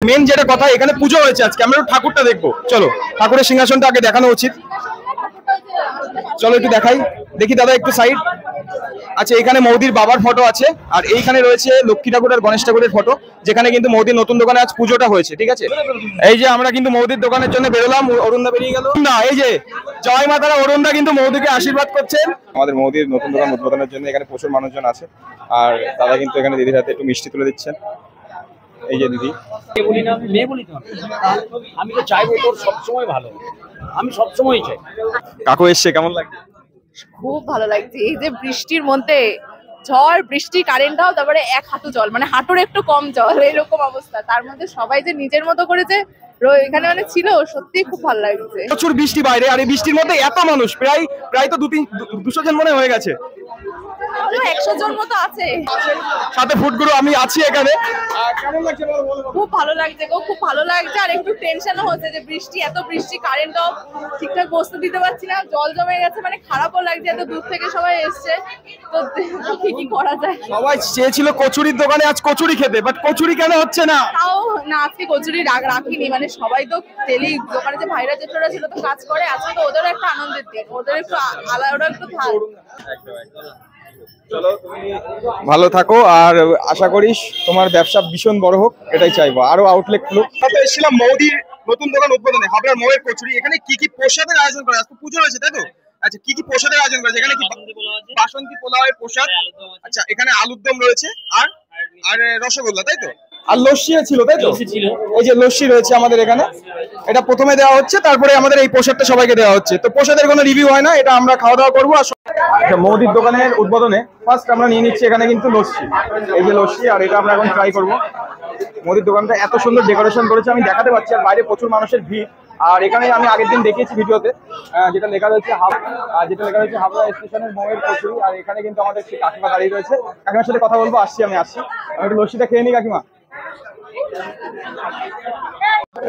Main যেটা কথা, এখানে পুজো হয়েছে আজকে, আমরা একটু ঠাকুরটা দেখবো। চলো, ঠাকুরের সিংহাসনটা আগে দেখানো উচিত। চলো একটু দেখাই, দেখি দাদা একটু সাইড। আচ্ছা, এখানে মৌদির বাবার ফটো আছে, আর এইখানে রয়েছে লক্ষ্মী ঠাকুর আর গণেশ ঠাকুরের ফটো, যেখানে কিন্তু মৌদির নতুন দোকানে আজ পুজোটা হয়েছে। ঠিক আছে, এই যে আমরা কিন্তু মৌদির দোকানের জন্য বেরোলাম, অরুণদা বেরিয়ে গেল না। এই যে জয় মাতারা, অরুণদা কিন্তু মৌদিকে আশীর্বাদ করছেন। আমাদের মৌদির নতুন দোকান উদ্বোধনের জন্য এখানে প্রচুর মানুষজন আছে, আর দাদা কিন্তু এখানে দিদির হাতে একটু মিষ্টি তুলে দিচ্ছেন। এই যে দিদি, বলি না মেয়ে বলি তো, আমি তো চাইবো তোর সবসময় ভালো, আমি সবসময় চাই। কাকু এসছে, কেমন লাগছে? খুব ভালো লাগছে। এই যে বৃষ্টির মধ্যে, ঝড় বৃষ্টি, কারেন্টটাও, তারপরে এক হাঁটু জল, মানে হাঁটুর একটু কম জল, এরকম অবস্থা। তার মধ্যে সবাই যে নিজের মতো করেছে এখানে মানে ছিল, সত্যি খুব ভালো লাগছে। প্রচুর বৃষ্টি বাইরে, আর এই বৃষ্টির মধ্যে এত মানুষ, প্রায় তো 200 জন মনে হয়ে গেছে, 100 জন মতো আছে। সাথে ফুটগুলো আমি আছি এখানে। কেমন লাগছে বলো? খুব ভালো লাগছে গো, খুব ভালো লাগছে। আর একটু টেনশনও হচ্ছে যে এত বৃষ্টি, কারেন্টও ঠিকঠাক বসতে দিতে পারছি না, জল জমে গেছে, মানে খারাপও লাগছে, এত দূর থেকে সবাই এসছে, তো কি করা যায়। সবাই চেয়েছিল কচুরির দোকানে আজ কচুরি খেতে, বাট কচুরি কেন হচ্ছে না? তাও না, আজকে কচুরি রাখিনি, মানে সবাই তো ডেলি দোকানে যে ভাইরা জেঠরা ছিল তো কাজ করে, আজকে তো ওদেরও একটা আনন্দের দিন, ওদের একটু আলাদা, ওরা একটু থাক। চলো, তুমি ভালো থাকো, আর আশা করিস তোমার ব্যবসা ভীষণ বড় হোক, এটাই চাইবো, আরো আউটলেট খুলুক। এসেছিলাম মৌদির নতুন দোকান উদ্বোধনে, হাবড়ার মৌয়ের কচুরি। এখানে কি কি প্রসাদের আয়োজন করা, আজকে পুজো হয়েছে তাই তো? আচ্ছা, কি কি প্রসাদের আয়োজন করা? এখানে কি বাসন্তী পোলাওয়ের প্রসাদ, আচ্ছা এখানে আলুর দম রয়েছে, আর রসগোল্লা তাই তো, আর লস্যি ছিল তাই তো? এই যে লস্যি রয়েছে আমাদের এখানে, এটা প্রথমে দেওয়া হচ্ছে, তারপরে আমাদের এই প্রসাদটা সবাইকে দেওয়া হচ্ছে। তো প্রসাদের কোনো রিভিউ হয় না, এটা আমরা খাওয়া দাওয়া করবো। আর মৌদির দোকানের উদ্বোধনে ফার্স্ট আমরা নিয়ে নিচ্ছি এখানে কিন্তু লস্যি, এই যে লস্যি, আর এটা আমরা এখন ট্রাই করবো। মৌদির দোকানটা এত সুন্দর ডেকোরেশন করেছে, আমি দেখাতে পাচ্ছি, আর বাইরে প্রচুর মানুষের ভিড়। আর এখানে আমি আগের দিন দেখিয়েছি ভিডিওতে, যেটা লেখা রয়েছে হাবড়া স্টেশনের মৌয়ের কচুরি। আর এখানে কিন্তু আমাদের কাকিমা দাঁড়িয়ে রয়েছে, কাকিমার সাথে কথা বলবো। আমি আসছি, আমি একটু লস্যিটা খেয়ে নিই। কাকিমা,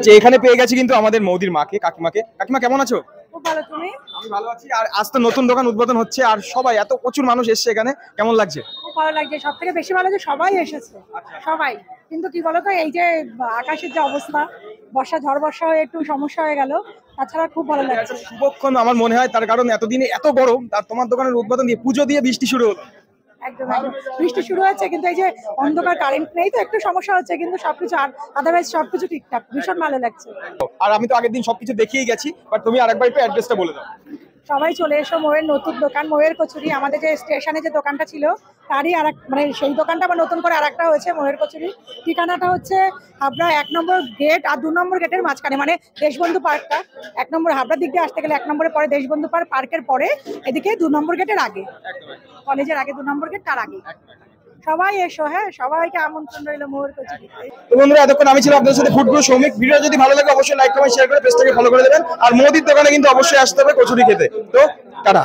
যে এখানে পেয়ে গেছি কিন্তু আমাদের মৌদির মাকে, কাকিমাকে। কাকিমা কেমন আছো? খুব ভালো, তুমি? আমি ভালো আছি। আর আজ তো নতুন দোকান উদ্বোধন হচ্ছে, আর সবাই এত প্রচুর মানুষ এসছে এখানে, কেমন লাগছে? খুব ভালো লাগছে, সব থেকে বেশি ভালো যে সবাই এসেছে, সবাই। কিন্তু কি বলতো, এই যে আকাশের যে অবস্থা, ঝড় বর্ষা হয়ে একটু সমস্যা হয়ে গেল, তাছাড়া খুব ভালো লাগছে। শুভক্ষণ আমার মনে হয়, তার কারণ এতদিনে এত গরম, তার তোমার দোকানের উদ্বোধন দিয়ে পুজো দিয়ে বৃষ্টি শুরু হলো। একদম বৃষ্টি শুরু হচ্ছে, কিন্তু এই যে অন্ধকার, কারেন্ট নেই তো একটু সমস্যা হচ্ছে, কিন্তু সবকিছু আর আদারওয়াইজ সবকিছু ঠিকঠাক, ভীষণ ভালো লাগছে। আর আমি তো আগের দিন সবকিছু দেখিয়ে গেছি, বাট তুমি আরেকবার একটু অ্যাড্রেসটা বলে দাও। সবাই চলে এসো, মৌয়ের নতুন দোকান, মৌয়ের কচুরি। আমাদের যে স্টেশনে যে দোকানটা ছিল তারই মানে সেই দোকানটা আবার নতুন করে আরেকটা হয়েছে, মৌয়ের কচুরি। ঠিকানাটা হচ্ছে হাবড়া 1 নম্বর গেট আর 2 নম্বর গেটের মাঝখানে, মানে দেশবন্ধু পার্কটা 1 নম্বর, হাবড়ার দিক দিয়ে আসতে গেলে 1 নম্বরে পরে দেশবন্ধু পার্কের পরে, এদিকে 2 নম্বর গেটের আগে, কলেজের আগে 2 নম্বর গেট, তার আগে। সবাই এসো, হ্যাঁ, সবাইকে আমন্ত্রণ রইল মৌয়ের কচুরি। তো বন্ধুরা, এতক্ষণ আমি ছিলাম আপনাদের সাথে ফুডগুলো সৌমিক। ভিডিও যদি ভালো লাগে অবশ্যই লাইক কমেন্ট শেয়ার করে পেজটাকে ফলো করে দেবেন, আর মৌদির দোকানে কিন্তু অবশ্যই আসতে হবে কচুরি খেতে। তো টাটা।